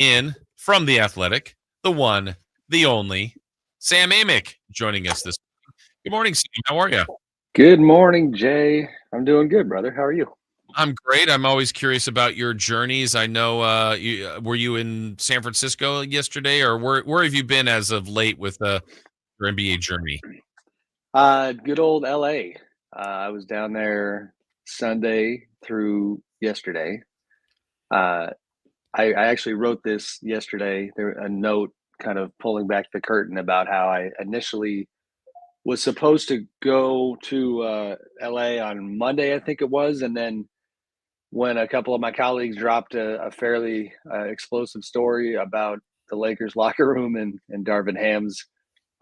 in from The Athletic, the one, the only, Sam Amick joining us this morning. Good morning, Sam. How are you? Good morning, Jay. I'm doing good, brother. How are you? I'm great. I'm always curious about your journeys. I know, were you in San Francisco yesterday, or where have you been as of late with your NBA journey? Good old LA. I was down there Sunday through yesterday. Uh, I actually wrote this yesterday. There a note kind of pulling back the curtain about how I initially was supposed to go to LA on Monday, I think it was, and then when a couple of my colleagues dropped a fairly explosive story about the Lakers locker room and Darvin Ham's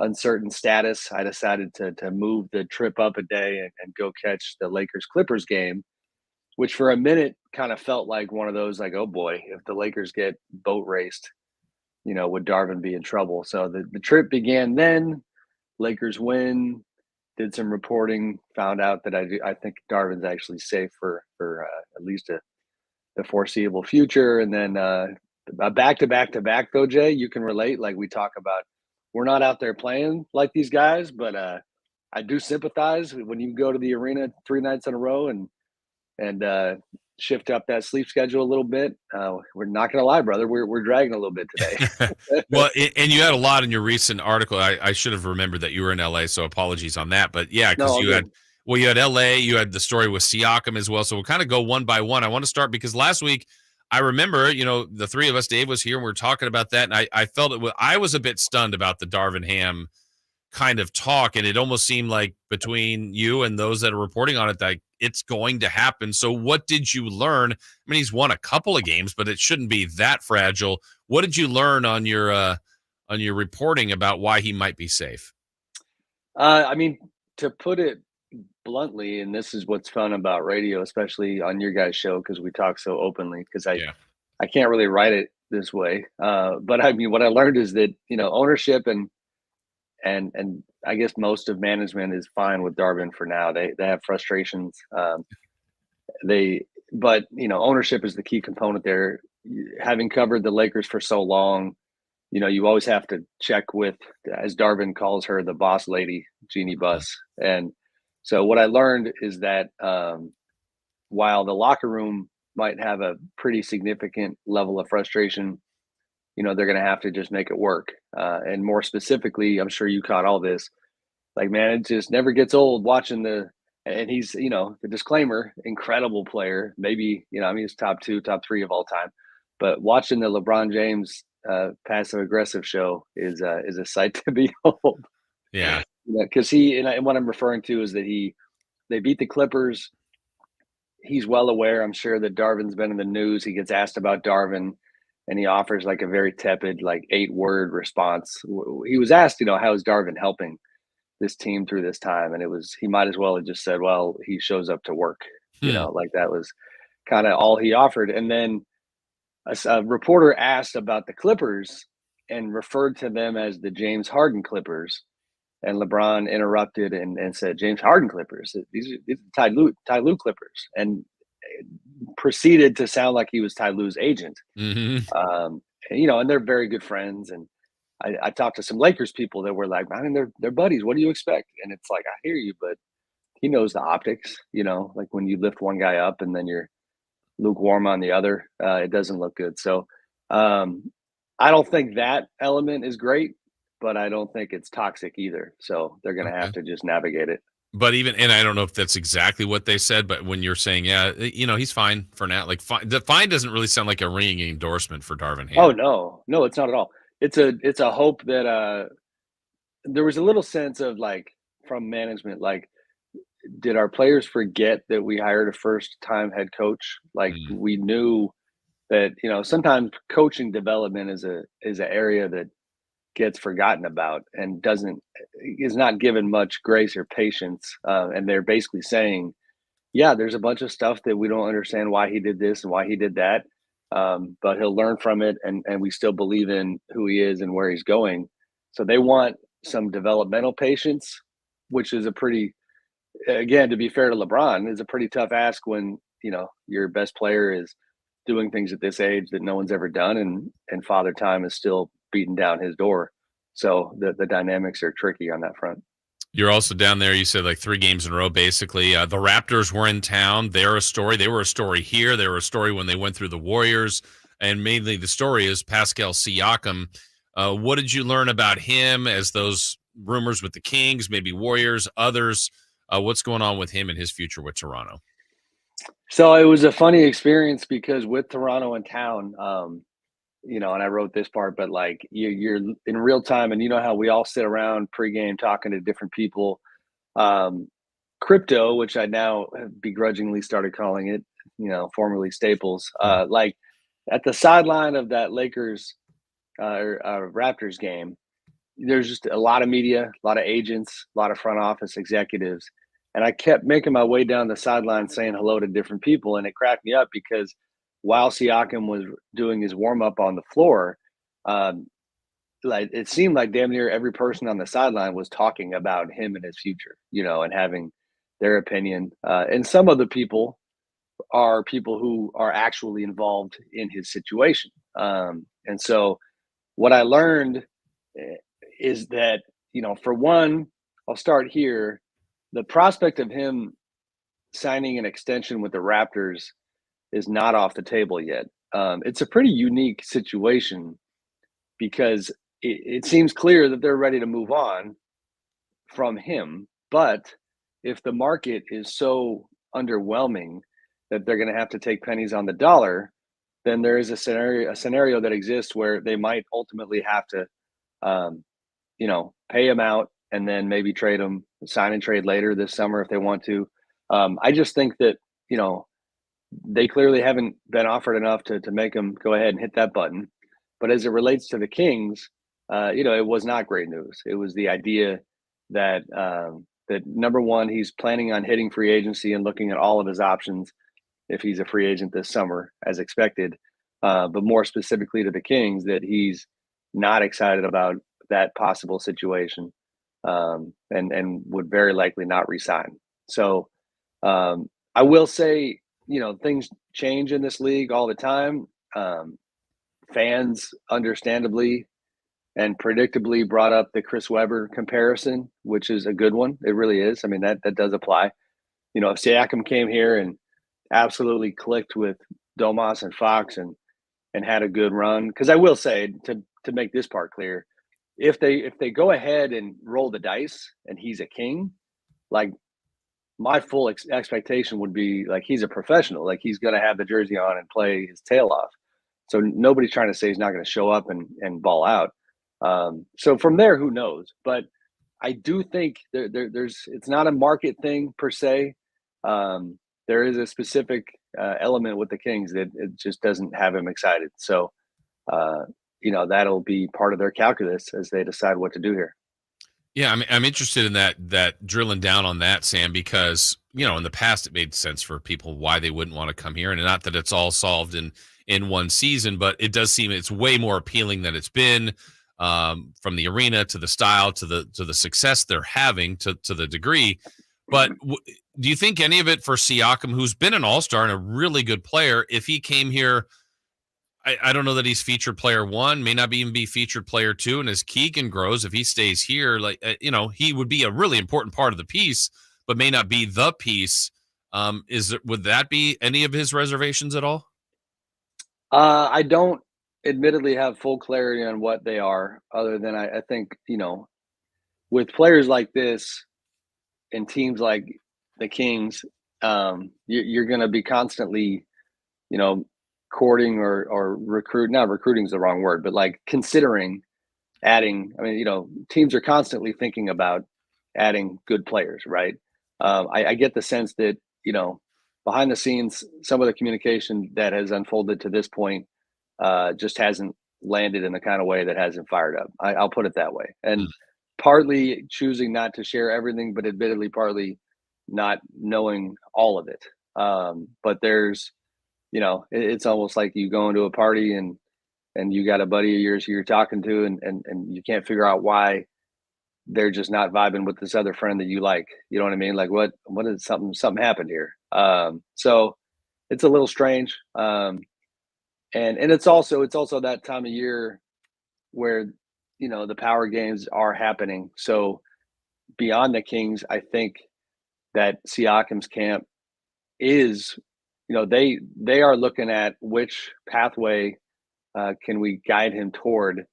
uncertain status, I decided to move the trip up a day and go catch the Lakers Clippers game, which for a minute kind of felt like one of those like, oh boy, if the Lakers get boat raced, would Darvin be in trouble? So the trip began then. Lakers win. Did some reporting. Found out that I think Darvin's actually safe for at least the foreseeable future. And then back to back to back though, Jay, you can relate. Like we talk about, we're not out there playing like these guys, but I do sympathize when you go to the arena 3 nights in a row and shift up that sleep schedule a little bit. We're not gonna lie, brother. We're dragging a little bit today. Well, and you had a lot in your recent article. I should have remembered that you were in LA, so apologies on that. But yeah, No, because all good. you had LA, you had the story with Siakam as well. So we'll kind of go one by one. I want to start because last week I remember, the three of us, Dave was here, and we were talking about that, and I felt I was a bit stunned about the Darvin Ham kind of talk, and it almost seemed like between you and those that are reporting on it that it's going to happen. So what did you learn? I mean, he's won a couple of games, but it shouldn't be that fragile. What did you learn on your reporting about why he might be safe? I mean, to put it bluntly, and this is what's fun about radio, especially on your guys' show, because we talk so openly. Because Yeah. I can't really write it this way, but I mean, what I learned is that ownership and I guess most of management is fine with Darvin for now. They have frustrations. They but ownership is the key component there. Having covered the Lakers for so long, you always have to check with, as Darvin calls her, the boss lady, Jeannie Buss. And so what I learned is that while the locker room might have a pretty significant level of frustration, they're going to have to just make it work. And more specifically, I'm sure you caught all this. Like, man, it just never gets old watching and he's, the disclaimer, incredible player. Maybe, I mean, he's top 2, top 3 of all time. But watching the LeBron James passive aggressive show is a sight to behold. Yeah. Because and what I'm referring to is that they beat the Clippers. He's well aware, I'm sure, that Darvin's been in the news. He gets asked about Darvin, and he offers like a very tepid, like 8-word response. He was asked, how is Darvin helping this team through this time? And he might as well have just said, well, he shows up to work. Like that was kind of all he offered. And then a reporter asked about the Clippers and referred to them as the James Harden Clippers. And LeBron interrupted and said, James Harden Clippers. These are Ty Lue Clippers. And proceeded to sound like he was Ty Lue's agent. Mm-hmm. And they're very good friends. And I talked to some Lakers people that were like, I mean, they're buddies. What do you expect? And it's like, I hear you, but he knows the optics, like when you lift one guy up and then you're lukewarm on the other, it doesn't look good. So I don't think that element is great, but I don't think it's toxic either. So they're going to have to just navigate it. But and I don't know if that's exactly what they said, but when you're saying, yeah, he's fine for now. Like the fine doesn't really sound like a ringing endorsement for Darvin Ham. Oh, no, it's not at all. It's a hope that there was a little sense of like from management, like, did our players forget that we hired a first-time head coach? Like we knew that sometimes coaching development is an area that gets forgotten about and is not given much grace or patience. And they're basically saying, yeah, there's a bunch of stuff that we don't understand why he did this and why he did that. But he'll learn from it, and we still believe in who he is and where he's going. So they want some developmental patience, which is again, to be fair to LeBron, is a pretty tough ask when your best player is doing things at this age that no one's ever done, and Father Time is still beating down his door. So the dynamics are tricky on that front. You're also down there. You said like 3 games in a row, basically. The Raptors were in town. They're a story. They were a story here. They were a story when they went through the Warriors. And mainly the story is Pascal Siakam. What did you learn about him as those rumors with the Kings, maybe Warriors, others? What's going on with him and his future with Toronto? So it was a funny experience because with Toronto in town, and I wrote this part, but like you're in real time, and you know how we all sit around pregame talking to different people. Um, Crypto, which I now have begrudgingly started calling it, formerly Staples, like at the sideline of that Lakers or Raptors game, there's just a lot of media, a lot of agents, a lot of front office executives. And I kept making my way down the sideline saying hello to different people. And it cracked me up because while Siakam was doing his warm up on the floor, um, like it seemed like damn near every person on the sideline was talking about him and his future, and having their opinion. And some of the people are people who are actually involved in his situation. And so what I learned is that, for one, I'll start here. The prospect of him signing an extension with the Raptors is not off the table yet. It's a pretty unique situation because it seems clear that they're ready to move on from him. But if the market is so underwhelming that they're going to have to take pennies on the dollar, then there is a scenario that exists where they might ultimately have to, um, pay him out and then maybe trade him, sign and trade later this summer if they want to. I just think that they clearly haven't been offered enough to make him go ahead and hit that button. But as it relates to the Kings, it was not great news. It was the idea that number one, he's planning on hitting free agency and looking at all of his options if he's a free agent this summer, as expected. But more specifically to the Kings, that he's not excited about that possible situation, and would very likely not resign. So I will say, things change in this league all the time. Fans, understandably and predictably, brought up the Chris Webber comparison, which is a good one. It really is. I mean, that does apply. If Siakam came here and absolutely clicked with Domas and Fox and had a good run, because I will say, to make this part clear, if they go ahead and roll the dice and he's a king, like my full expectation would be like he's a professional, like he's going to have the jersey on and play his tail off. So nobody's trying to say he's not going to show up and ball out. So from there, who knows? But I do think there's it's not a market thing per se. There is a specific element with the Kings that it just doesn't have him excited. So that'll be part of their calculus as they decide what to do here. Yeah, I'm interested in that drilling down on that, Sam, because in the past it made sense for people why they wouldn't want to come here, and not that it's all solved in one season, but it does seem it's way more appealing than it's been, from the arena to the style to the success they're having to the degree. But do you think any of it for Siakam, who's been an all-star and a really good player, if he came here? I don't know that he's featured player one, may not even be featured player two. And as Keegan grows, if he stays here, he would be a really important part of the piece, but may not be the piece. Would that be any of his reservations at all? I don't admittedly have full clarity on what they are, other than I think, with players like this and teams like the Kings, you're going to be constantly, courting or recruit. Not recruiting is the wrong word, but like considering adding. I mean, teams are constantly thinking about adding good players, right? I get the sense that behind the scenes, some of the communication that has unfolded to this point just hasn't landed in the kind of way that has him fired up. I'll put it that way, and partly choosing not to share everything, but admittedly partly not knowing all of it. But there's it's almost like you go into a party and you got a buddy of yours who you're talking to, and you can't figure out why they're just not vibing with this other friend that you like. You know what I mean? Like what is something happened here? So it's a little strange. And it's also that time of year where the power games are happening. So beyond the Kings, I think that Siakam's camp is, they are looking at which pathway can we guide him toward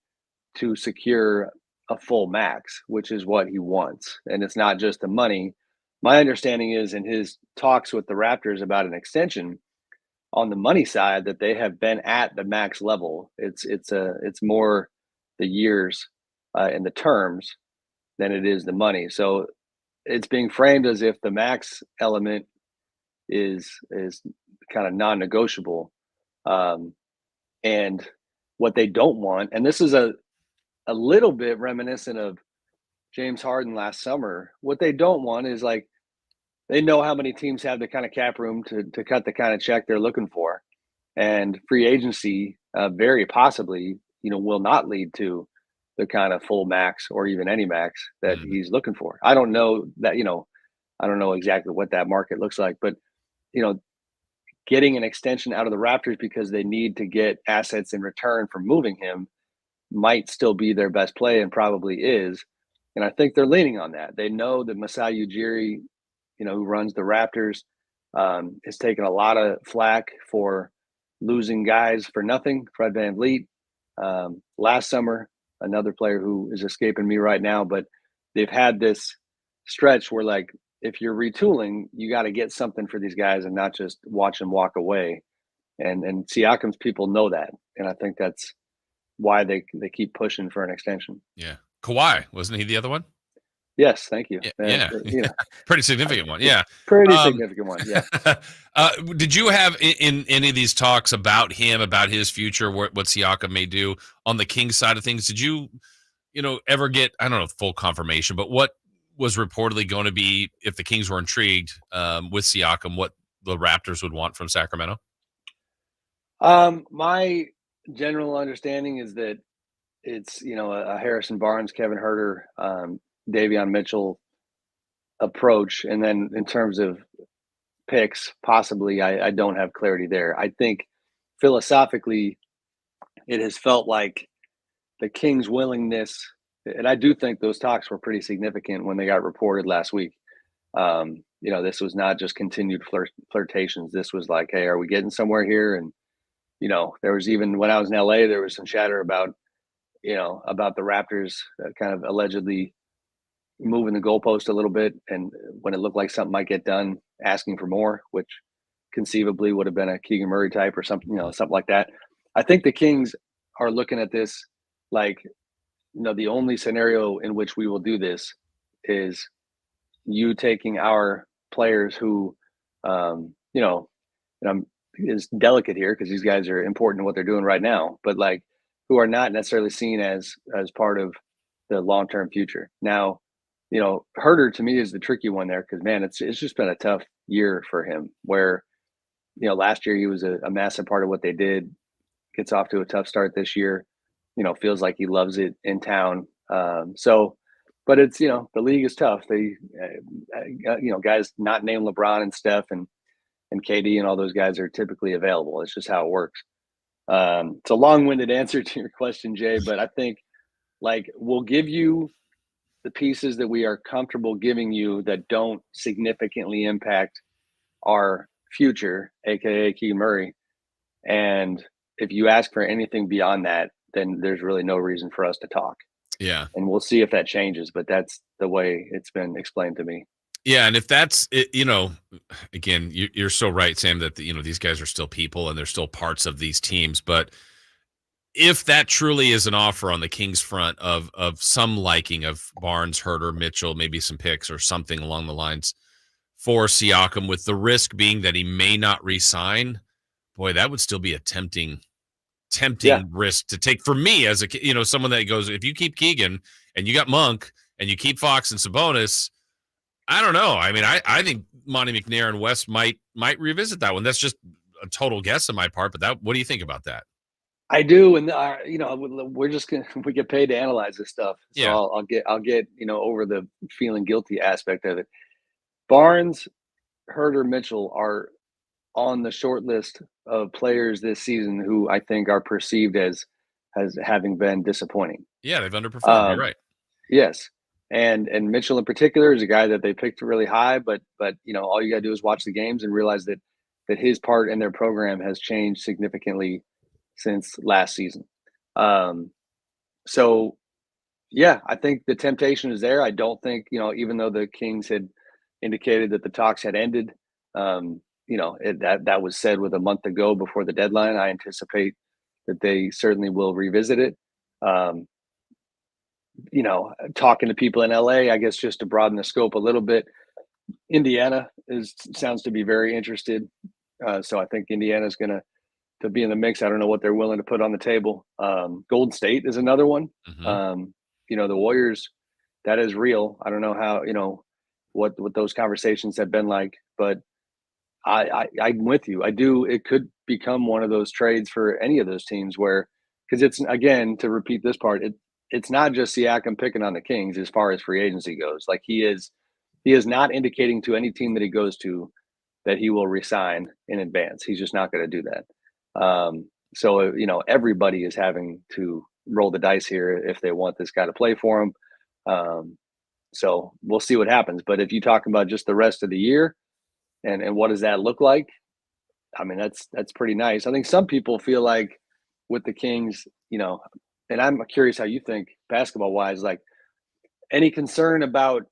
to secure a full max, which is what he wants. And it's not just the money. My understanding is in his talks with the Raptors about an extension on the money side that they have been at the max level. It's more the years and the terms than it is the money. So it's being framed as if the max element is kind of non-negotiable. And what they don't want, and this is a little bit reminiscent of James Harden last summer. What they don't want is like they know how many teams have the kind of cap room to cut the kind of check they're looking for, and free agency very possibly will not lead to the kind of full max or even any max that he's looking for. I don't know that I don't know exactly what that market looks like, but getting an extension out of the Raptors because they need to get assets in return for moving him might still be their best play and probably is. And I think they're leaning on that. They know that Masai Ujiri, who runs the Raptors, has taken a lot of flack for losing guys for nothing. Fred VanVleet, last summer, another player who is escaping me right now, but they've had this stretch where like, if you're retooling, you got to get something for these guys and not just watch them walk away. And Siakam's people know that. And I think that's why they keep pushing for an extension. Yeah. Kawhi, wasn't he the other one? Yes, thank you. Yeah. Pretty significant one. Yeah. Pretty significant one. Yeah. Did you have in any of these talks about him, about his future, what Siakam may do on the Kings side of things? Did you, ever get, I don't know, full confirmation, but what was reportedly going to be, if the Kings were intrigued with Siakam, what the Raptors would want from Sacramento? My general understanding is that it's, a Harrison Barnes, Kevin Huerter, Davion Mitchell approach. And then in terms of picks, possibly, I don't have clarity there. I think philosophically, it has felt like the Kings' willingness, and I do think those talks were pretty significant when they got reported last week. This was not just continued flirtations. This was like, hey, are we getting somewhere here? And, there was even, when I was in LA, there was some chatter about the Raptors kind of allegedly moving the goalpost a little bit. And when it looked like something might get done, asking for more, which conceivably would have been a Keegan Murray type or something, something like that. I think the Kings are looking at this like, the only scenario in which we will do this is you taking our players who, and I'm is delicate here because these guys are important to what they're doing right now, but like who are not necessarily seen as part of the long-term future. Now, Huerter to me is the tricky one there because man, it's just been a tough year for him where, last year he was a massive part of what they did, gets off to a tough start this year, feels like he loves it in town. But it's, the league is tough. They, guys not named LeBron and Steph and KD and all those guys are typically available. It's just how it works. It's a long-winded answer to your question, Jay, but I think like we'll give you the pieces that we are comfortable giving you that don't significantly impact our future, aka Keegan Murray. And if you ask for anything beyond that, then there's really no reason for us to talk. Yeah. And we'll see if that changes, but that's the way it's been explained to me. Yeah, and if that's it, again, you're so right, Sam, that these guys are still people and they're still parts of these teams. But if that truly is an offer on the Kings front of some liking of Barnes, Huerter, Mitchell, maybe some picks or something along the lines for Siakam, with the risk being that he may not re-sign, boy, that would still be a tempting risk to take for me as someone that goes, if you keep Keegan and you got Monk and you keep Fox and Sabonis, I don't know. I mean, I think Monty McNair and West might revisit that one. That's just a total guess on my part. But what do you think about that? I do, and we're just we get paid to analyze this stuff. So yeah. I'll get over the feeling guilty aspect of it. Barnes, Huerter, Mitchell are on the short list of players this season who I think are perceived as having been disappointing. Yeah, they've underperformed. You're right. Yes. And Mitchell in particular is a guy that they picked really high, but all you got to do is watch the games and realize that his part in their program has changed significantly since last season. So yeah, I think the temptation is there. I don't think, even though the Kings had indicated that the talks had ended, that was said with a month to go before the deadline. I anticipate that they certainly will revisit it. Um, Talking to people in LA, I guess just to broaden the scope a little bit, Indiana sounds to be very interested. So I think Indiana's going to be in the mix. I don't know what they're willing to put on the table. Golden State is another one. The Warriors, that is real. I don't know how, what those conversations have been like, but I'm with you. I do. It could become one of those trades for any of those teams where, because it's, again, to repeat this part, it's not just Siakam picking on the Kings as far as free agency goes. Like he is not indicating to any team that he goes to that he will resign in advance. He's just not going to do that. So everybody is having to roll the dice here if they want this guy to play for them. So we'll see what happens. But if you talk about just the rest of the year and what does that look like? I mean, that's pretty nice. I think some people feel like with the Kings, and I'm curious how you think basketball wise, like any concern about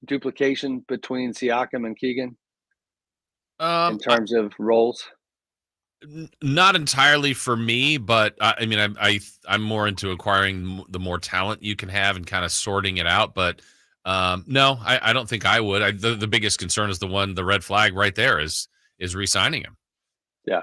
duplication between Siakam and Keegan in terms of roles? Not entirely for me, but I mean, I'm more into acquiring the more talent you can have and kind of sorting it out. But no, I don't think I would. The biggest concern is the red flag right there is re-signing him. Yeah.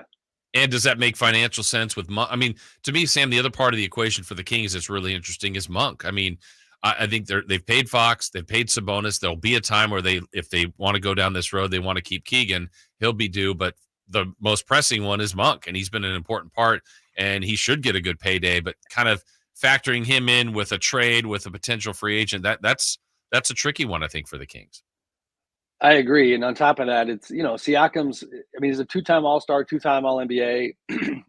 And does that make financial sense with Monk? I mean, to me, Sam, the other part of the equation for the Kings that's really interesting is Monk. I mean, I think they've paid Fox, they've paid Sabonis. There'll be a time where if they want to go down this road, they want to keep Keegan, he'll be due. But the most pressing one is Monk, and he's been an important part, and he should get a good payday. But kind of factoring him in with a trade with a potential free agent, that's a tricky one, I think, for the Kings. I agree. And on top of that, it's, Siakam's, I mean, he's a two-time All-Star, two-time All-NBA.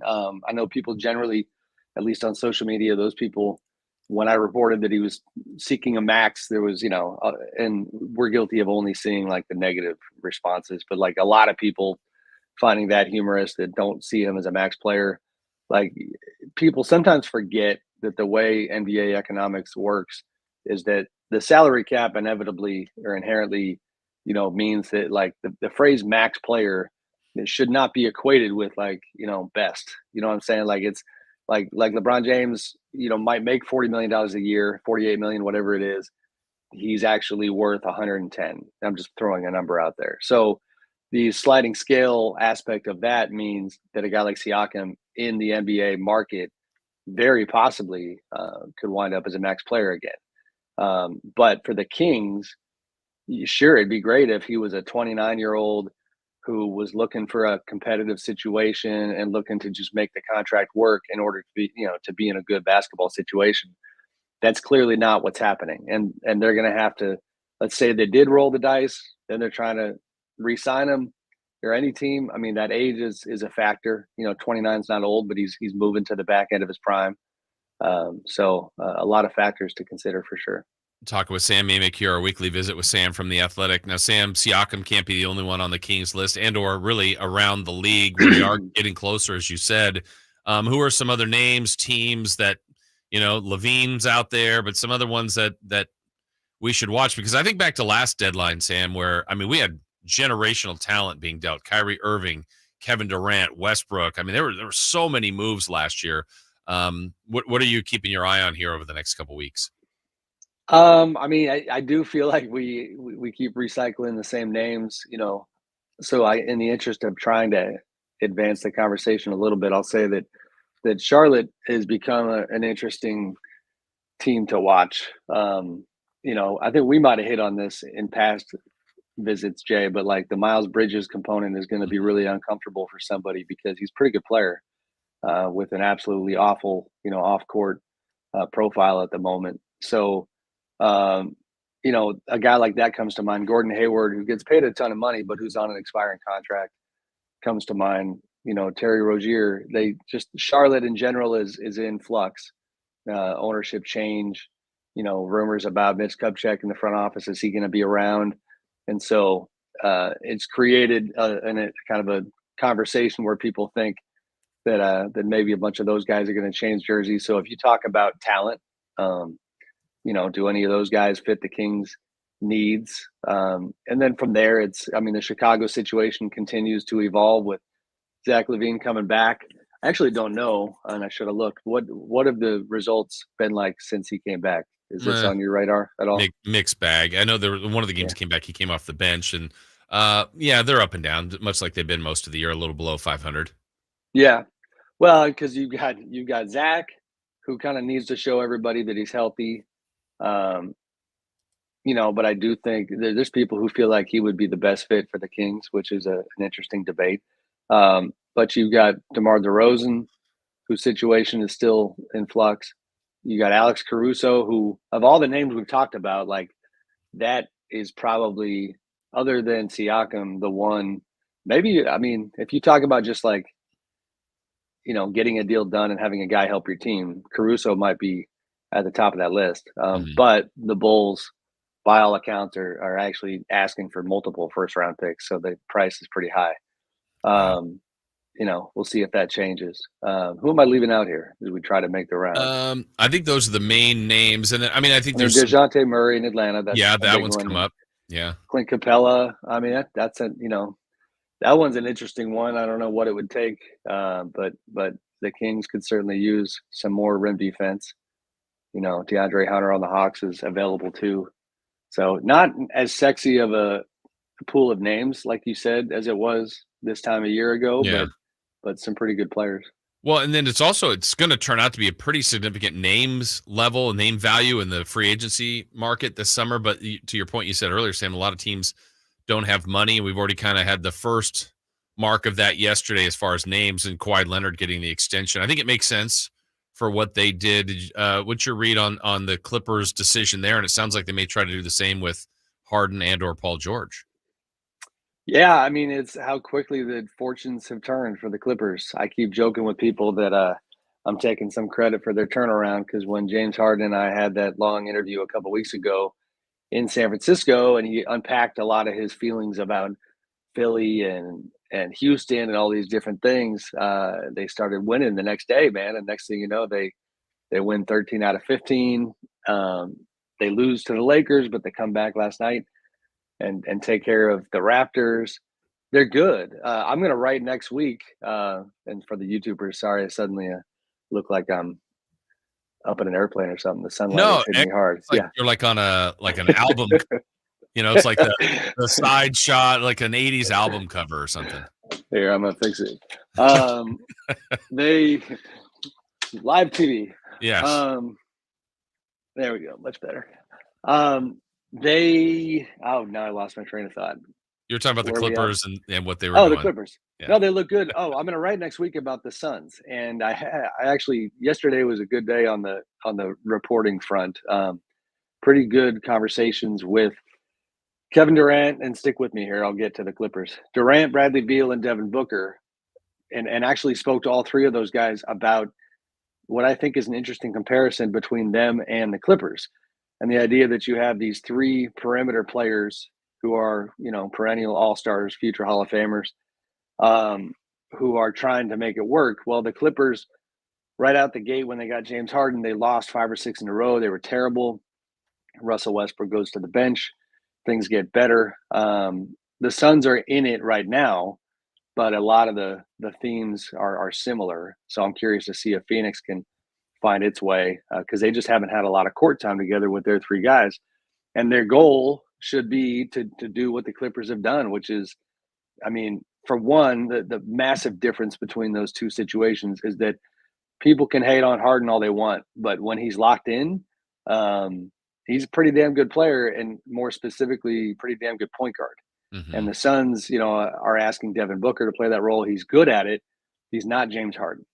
I know people generally, at least on social media, those people, when I reported that he was seeking a max, there was, and we're guilty of only seeing like the negative responses, but like a lot of people finding that humorous that don't see him as a max player. Like people sometimes forget that the way NBA economics works is that the salary cap inevitably or inherently means that like the phrase max player, it should not be equated with like, best. You know what I'm saying? Like it's like LeBron James, might make $40 million a year, 48 million, whatever it is. He's actually worth 110. I'm just throwing a number out there. So the sliding scale aspect of that means that a guy like Siakam in the NBA market very possibly could wind up as a max player again. But for the Kings, sure, it'd be great if he was a 29-year-old who was looking for a competitive situation and looking to just make the contract work in order to be in a good basketball situation. That's clearly not what's happening. And they're going to have to, let's say they did roll the dice, then they're trying to re-sign him or any team. I mean, that age is a factor. 29 is not old, but he's moving to the back end of his prime. So a lot of factors to consider for sure. Talking with Sam Amick here, our weekly visit with Sam from The Athletic. Now, Sam, Siakam can't be the only one on the Kings list and or really around the league. We are getting closer, as you said. Who are some other names, teams that, Levine's out there, but some other ones that we should watch? Because I think back to last deadline, Sam, where, I mean, we had generational talent being dealt. Kyrie Irving, Kevin Durant, Westbrook. I mean, there were so many moves last year. What are you keeping your eye on here over the next couple weeks? I mean, I do feel like we keep recycling the same names, so in the interest of trying to advance the conversation a little bit, I'll say that Charlotte has become an interesting team to watch. I think we might have hit on this in past visits, Jay, but like the Miles Bridges component is going to be really uncomfortable for somebody because he's a pretty good player with an absolutely awful, off court profile at the moment. So, a guy like that comes to mind. Gordon Hayward, who gets paid a ton of money, but who's on an expiring contract, comes to mind. Terry Rozier. Charlotte in general is in flux. Ownership change, rumors about Mitch Kupchak in the front office. Is he going to be around? And so it's created a kind of a conversation where people think that maybe a bunch of those guys are going to change jerseys. So if you talk about talent, do any of those guys fit the Kings' needs? And then from there, the Chicago situation continues to evolve with Zach LaVine coming back. I actually don't know, and I should have looked. What have the results been like since he came back? Is this on your radar at all? Mixed bag. I know one of the games came back. He came off the bench, and they're up and down, much like they've been most of the year, a little below 500. Yeah, well, because you've got Zach, who kind of needs to show everybody that he's healthy. But I do think there's people who feel like he would be the best fit for the Kings, which is an interesting debate. But you've got DeMar DeRozan, whose situation is still in flux. You got Alex Caruso, who, of all the names we've talked about, like that is probably, other than Siakam, the one. Maybe, if you talk about just like, getting a deal done and having a guy help your team, Caruso might be at the top of that list. But the Bulls, by all accounts, are actually asking for multiple first-round picks, so the price is pretty high. We'll see if that changes. Who am I leaving out here as we try to make the round? I think those are the main names, and I think there's DeJounte Murray in Atlanta. That one's come up. Yeah, Clint Capella. That's that one's an interesting one. I don't know what it would take, but the Kings could certainly use some more rim defense. DeAndre Hunter on the Hawks is available too. So not as sexy of a pool of names, like you said, as it was this time a year ago, but some pretty good players. Well, and then it's going to turn out to be a pretty significant name value in the free agency market this summer. But to your point you said earlier, Sam, a lot of teams don't have money. We've already kind of had the first mark of that yesterday as far as names, and Kawhi Leonard getting the extension. I think it makes sense for what they did. What's your read on the Clippers' decision there? And it sounds like they may try to do the same with Harden and or Paul George. Yeah, it's how quickly the fortunes have turned for the Clippers. I keep joking with people that I'm taking some credit for their turnaround, because when James Harden and I had that long interview a couple weeks ago in San Francisco, and he unpacked a lot of his feelings about Philly and Houston and all these different things, they started winning the next day, man. And next thing you know, they win 13 out of 15. They lose to the Lakers, but they come back last night and take care of the Raptors. They're good. I'm going to write next week. And for the YouTubers, sorry, I suddenly look like I'm up in an airplane or something. The sunlight is hitting me hard. You're like on an album. It's like the side shot, like an 80s album cover or something. Here, I'm going to fix it. They live TV. Yes. There we go. Much better. Now I lost my train of thought. You're talking about the Clippers and what they were doing. The Clippers. Yeah. No, they look good. I'm going to write next week about the Suns. And I actually, yesterday was a good day on the reporting front. Pretty good conversations with Kevin Durant, and stick with me here, I'll get to the Clippers. Durant, Bradley Beal, and Devin Booker, and actually spoke to all three of those guys about what I think is an interesting comparison between them and the Clippers. And the idea that you have these three perimeter players who are, perennial all-stars, future Hall of Famers, who are trying to make it work. Well, the Clippers, right out the gate when they got James Harden, they lost 5 or 6 in a row. They were terrible. Russell Westbrook goes to the bench. Things get better. The Suns are in it right now, but a lot of the themes are similar. So I'm curious to see if Phoenix can find its way, because they just haven't had a lot of court time together with their three guys. And their goal should be to do what the Clippers have done, which is, for one, the massive difference between those two situations is that people can hate on Harden all they want, but when he's locked in, he's a pretty damn good player, and more specifically, pretty damn good point guard. Mm-hmm. And the Suns, are asking Devin Booker to play that role. He's good at it. He's not James Harden.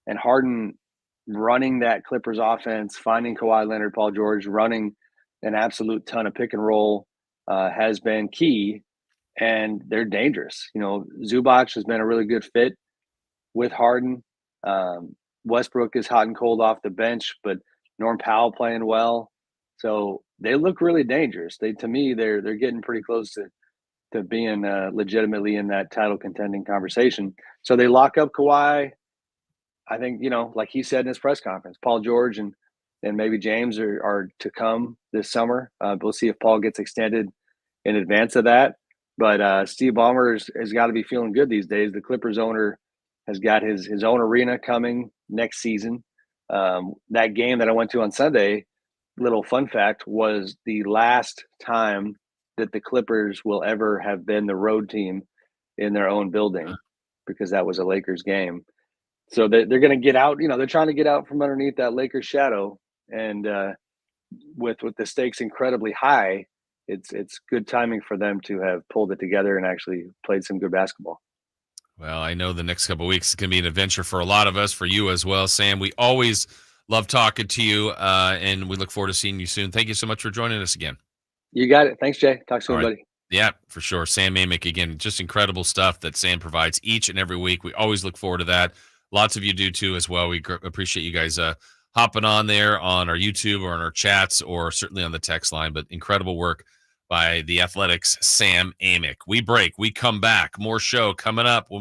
And Harden running that Clippers offense, finding Kawhi Leonard, Paul George, running an absolute ton of pick and roll has been key, and they're dangerous. Zubac has been a really good fit. with Harden. Westbrook is hot and cold off the bench, but Norm Powell playing well. So they look really dangerous. To me, they're getting pretty close to being legitimately in that title contending conversation. So they lock up Kawhi. I think, like he said in his press conference, Paul George and maybe James are to come this summer. We'll see if Paul gets extended in advance of that. But Steve Ballmer has got to be feeling good these days. The Clippers owner has got his own arena coming next season. That game that I went to on Sunday, little fun fact, was the last time that the Clippers will ever have been the road team in their own building, because that was a Lakers game. So they're going to get out. They're trying to get out from underneath that Lakers shadow, and with the stakes incredibly high, it's good timing for them to have pulled it together and actually played some good basketball. Well, I know the next couple of weeks is going to be an adventure for a lot of us, for you as well, Sam. We always love talking to you, and we look forward to seeing you soon. Thank you so much for joining us again. You got it. Thanks, Jay. Talk soon, buddy. Yeah, for sure. Sam Amick, again, just incredible stuff that Sam provides each and every week. We always look forward to that. Lots of you do too as well. We appreciate you guys hopping on there on our YouTube or on our chats or certainly on the text line. But incredible work by the Athletics' Sam Amick. We break. We come back. More show coming up when we